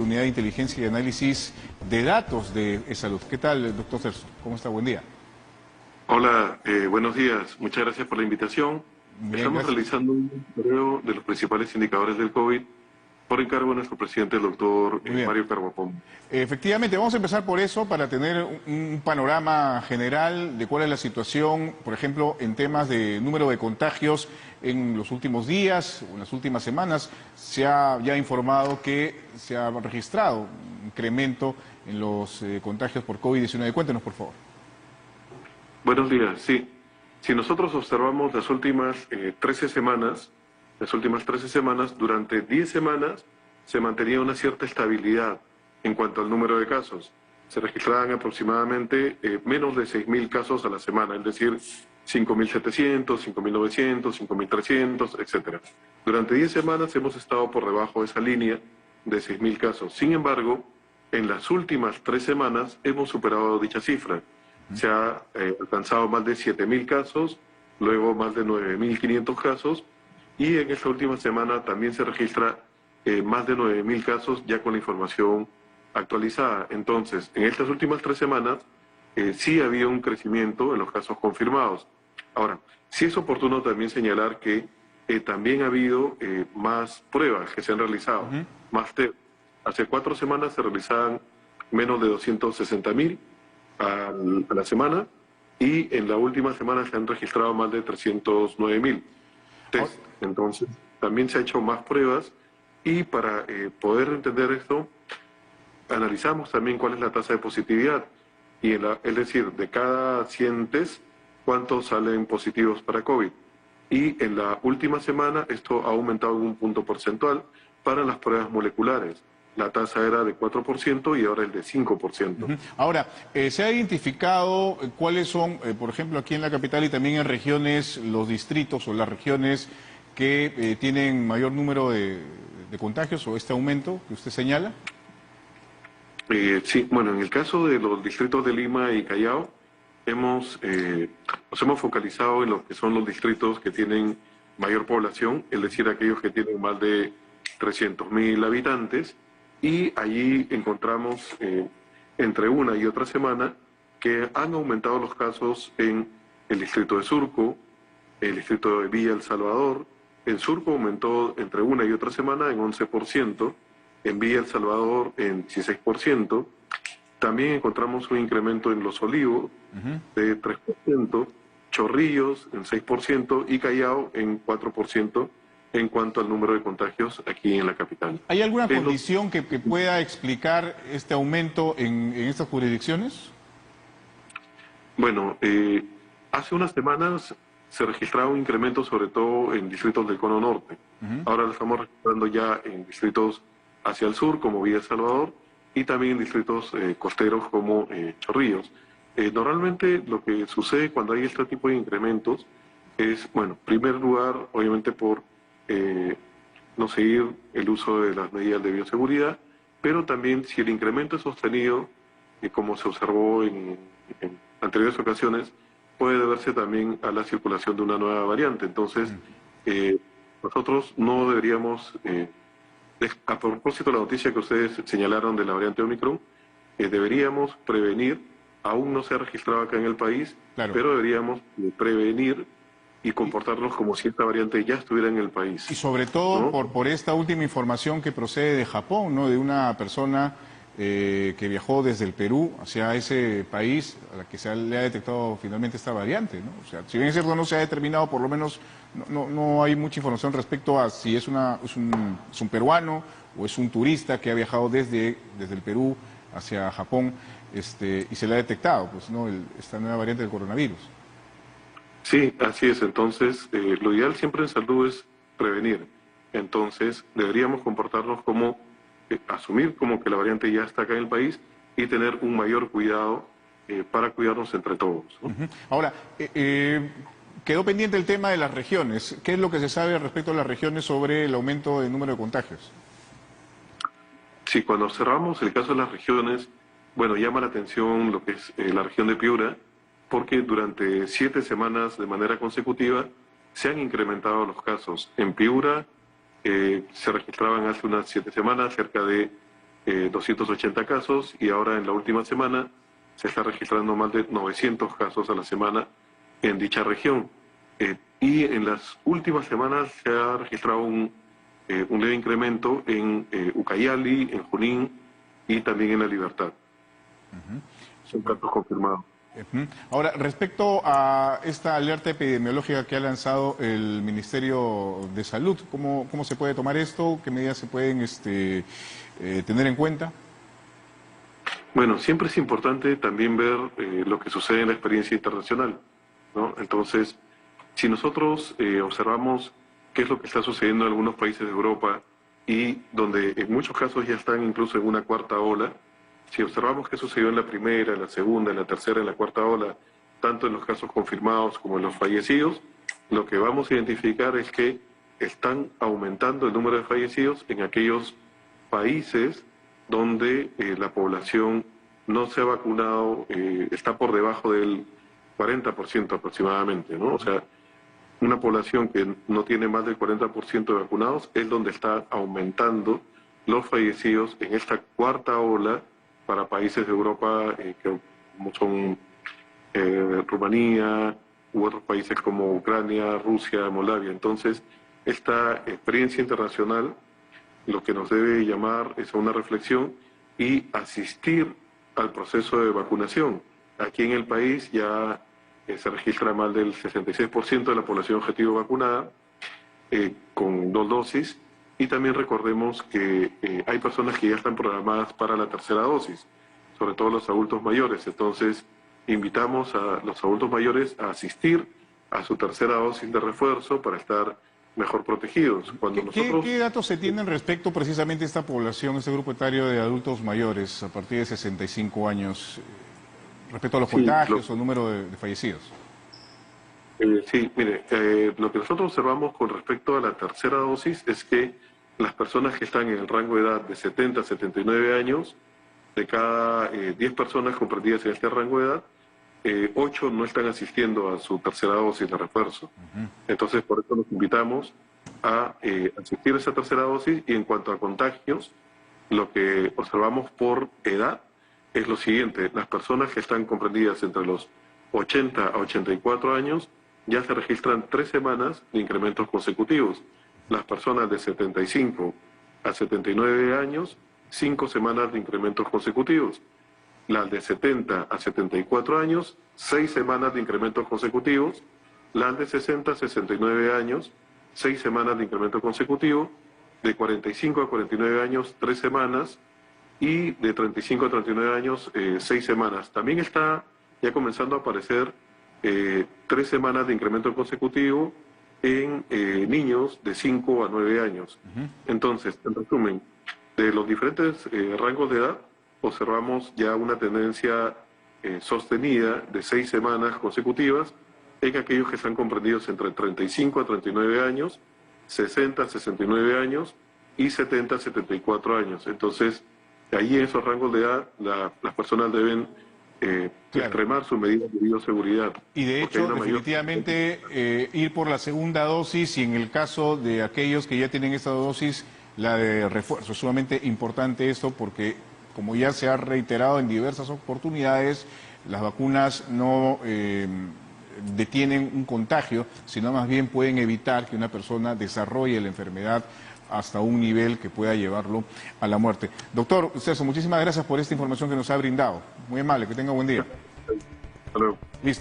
Unidad de Inteligencia y Análisis de Datos de E-Salud. ¿Qué tal, doctor Celso? ¿Cómo está? Buen día. Hola, buenos días. Muchas gracias por la invitación. Bien, Estamos gracias. realizando un monitoreo de los principales indicadores del COVID por encargo de nuestro presidente, el doctor Muy bien. Mario Carvajal. Efectivamente, vamos a empezar por eso para tener un panorama general de cuál es la situación, por ejemplo, en temas de número de contagios en los últimos días o en las últimas semanas. Se ha ya informado que se ha registrado un incremento en los contagios por COVID-19. Cuéntenos, por favor. Buenos días. Sí, si nosotros observamos las últimas 13 semanas, durante 10 semanas se mantenía una cierta estabilidad en cuanto al número de casos. Se registraban aproximadamente menos de 6.000 casos a la semana, es decir, 5.700, 5.900, 5.300, etc. Durante 10 semanas hemos estado por debajo de esa línea de 6.000 casos. Sin embargo, en las últimas 3 semanas hemos superado dicha cifra. Se ha alcanzado más de 7.000 casos, luego más de 9.500 casos, y en esta última semana también se registra más de 9.000 casos ya con la información actualizada. Entonces, en estas últimas 3 semanas sí había un crecimiento en los casos confirmados. Ahora, sí es oportuno también señalar que también ha habido más pruebas que se han realizado, más test. Hace 4 semanas se realizaban menos de 260.000 a la semana, y en la última semana se han registrado más de 309.000 test. Entonces, también se ha hecho más pruebas, y para poder entender esto, analizamos también cuál es la tasa de positividad, y es decir, de cada 100 test, cuántos salen positivos para COVID. Y en la última semana esto ha aumentado en un punto porcentual para las pruebas moleculares. La tasa era de 4% y ahora es de 5%. Ahora, ¿se ha identificado cuáles son, por ejemplo, aquí en la capital y también en regiones, los distritos o las regiones que tienen mayor número de contagios o este aumento que usted señala? Sí, bueno, en el caso de los distritos de Lima y Callao, nos hemos focalizado en lo que son los distritos que tienen mayor población, es decir, aquellos que tienen más de 300.000 habitantes, y allí encontramos entre una y otra semana que han aumentado los casos en el distrito de Surco, el distrito de Villa El Salvador. En Surco aumentó entre una y otra semana en 11%, en Villa El Salvador en 16%, también encontramos un incremento en Los Olivos de 3%, Chorrillos en 6% y Callao en 4% en cuanto al número de contagios aquí en la capital. ¿Hay alguna condición que pueda explicar este aumento en estas jurisdicciones? Bueno, hace unas semanas se registraba un incremento sobre todo en distritos del Cono Norte. Ahora lo estamos registrando ya en distritos hacia el sur, como Villa El Salvador, y también en distritos costeros como Chorrillos. Normalmente lo que sucede cuando hay este tipo de incrementos es, bueno, en primer lugar, obviamente por no seguir el uso de las medidas de bioseguridad, pero también si el incremento es sostenido, como se observó en anteriores ocasiones, puede deberse también a la circulación de una nueva variante. Entonces, nosotros no deberíamos, a propósito de la noticia que ustedes señalaron de la variante Omicron, deberíamos prevenir, aún no se ha registrado acá en el país, Claro. pero deberíamos prevenir y comportarnos como si esta variante ya estuviera en el país. Y sobre todo, ¿no? por esta última información que procede de Japón, ¿no? De una persona que viajó desde el Perú hacia ese país a la que le ha detectado finalmente esta variante, ¿no? O sea, si bien es cierto no se ha determinado, por lo menos no hay mucha información respecto a si es un peruano o es un turista que ha viajado desde el Perú hacia Japón, y se le ha detectado, pues, ¿no? Esta nueva variante del coronavirus. Sí, así es. Entonces, lo ideal siempre en salud es prevenir. Entonces, deberíamos comportarnos como, asumir como que la variante ya está acá en el país y tener un mayor cuidado para cuidarnos entre todos, ¿no? Ahora, quedó pendiente el tema de las regiones. ¿Qué es lo que se sabe respecto a las regiones sobre el aumento del número de contagios? Sí, cuando observamos el caso de las regiones, bueno, llama la atención lo que es la región de Piura, porque durante 7 semanas de manera consecutiva se han incrementado los casos. En Piura se registraban hace unas 7 semanas cerca de 280 casos y ahora en la última semana se está registrando más de 900 casos a la semana en dicha región. Y en las últimas semanas se ha registrado un leve incremento en Ucayali, en Junín y también en La Libertad. Son casos confirmados. Ahora, respecto a esta alerta epidemiológica que ha lanzado el Ministerio de Salud, ¿cómo se puede tomar esto? ¿Qué medidas se pueden tener en cuenta? Bueno, siempre es importante también ver lo que sucede en la experiencia internacional, ¿no? Entonces, si nosotros observamos qué es lo que está sucediendo en algunos países de Europa y donde en muchos casos ya están incluso en una cuarta ola, si observamos qué sucedió en la primera, en la segunda, en la tercera, en la cuarta ola, tanto en los casos confirmados como en los fallecidos, lo que vamos a identificar es que están aumentando el número de fallecidos en aquellos países donde la población no se ha vacunado, está por debajo del 40% aproximadamente, ¿no? O sea, una población que no tiene más del 40% de vacunados es donde está aumentando los fallecidos en esta cuarta ola para países de Europa como son Rumanía u otros países como Ucrania, Rusia, Moldavia. Entonces, esta experiencia internacional lo que nos debe llamar es a una reflexión y asistir al proceso de vacunación. Aquí en el país ya se registra más del 66% de la población objetivo vacunada con 2 dosis y también recordemos que hay personas que ya están programadas para la tercera dosis, sobre todo los adultos mayores. Entonces, invitamos a los adultos mayores a asistir a su tercera dosis de refuerzo para estar mejor protegidos. ¿Qué datos se tienen respecto precisamente a esta población, este grupo etario de adultos mayores a partir de 65 años, respecto a los contagios o el número de fallecidos? Sí, mire, lo que nosotros observamos con respecto a la tercera dosis es que las personas que están en el rango de edad de 70 a 79 años, de cada 10 personas comprendidas en este rango de edad, 8 no están asistiendo a su tercera dosis de refuerzo. Entonces, por eso nos invitamos a asistir a esa tercera dosis y en cuanto a contagios, lo que observamos por edad es lo siguiente: las personas que están comprendidas entre los 80 a 84 años ya se registran 3 semanas de incrementos consecutivos. Las personas de 75 a 79 años, 5 semanas de incrementos consecutivos. Las de 70 a 74 años, 6 semanas de incrementos consecutivos. Las de 60 a 69 años, 6 semanas de incremento consecutivo. De 45 a 49 años, 3 semanas. Y de 35 a 39 años, 6 semanas. También está ya comenzando a aparecer 3 semanas de incremento consecutivo en niños de 5 a 9 años. Entonces, en resumen, de los diferentes rangos de edad, observamos ya una tendencia sostenida de 6 semanas consecutivas en aquellos que están comprendidos entre 35 a 39 años, 60 a 69 años y 70 a 74 años. Entonces, ahí en esos rangos de edad, las personas deben extremar sus medidas de bioseguridad. Y de hecho, definitivamente, ir por la segunda dosis y en el caso de aquellos que ya tienen esta dosis, la de refuerzo. Es sumamente importante esto porque, como ya se ha reiterado en diversas oportunidades, las vacunas no detienen un contagio, sino más bien pueden evitar que una persona desarrolle la enfermedad hasta un nivel que pueda llevarlo a la muerte. Doctor Celso, muchísimas gracias por esta información que nos ha brindado. Muy amable, que tenga buen día. Hasta luego. Listo.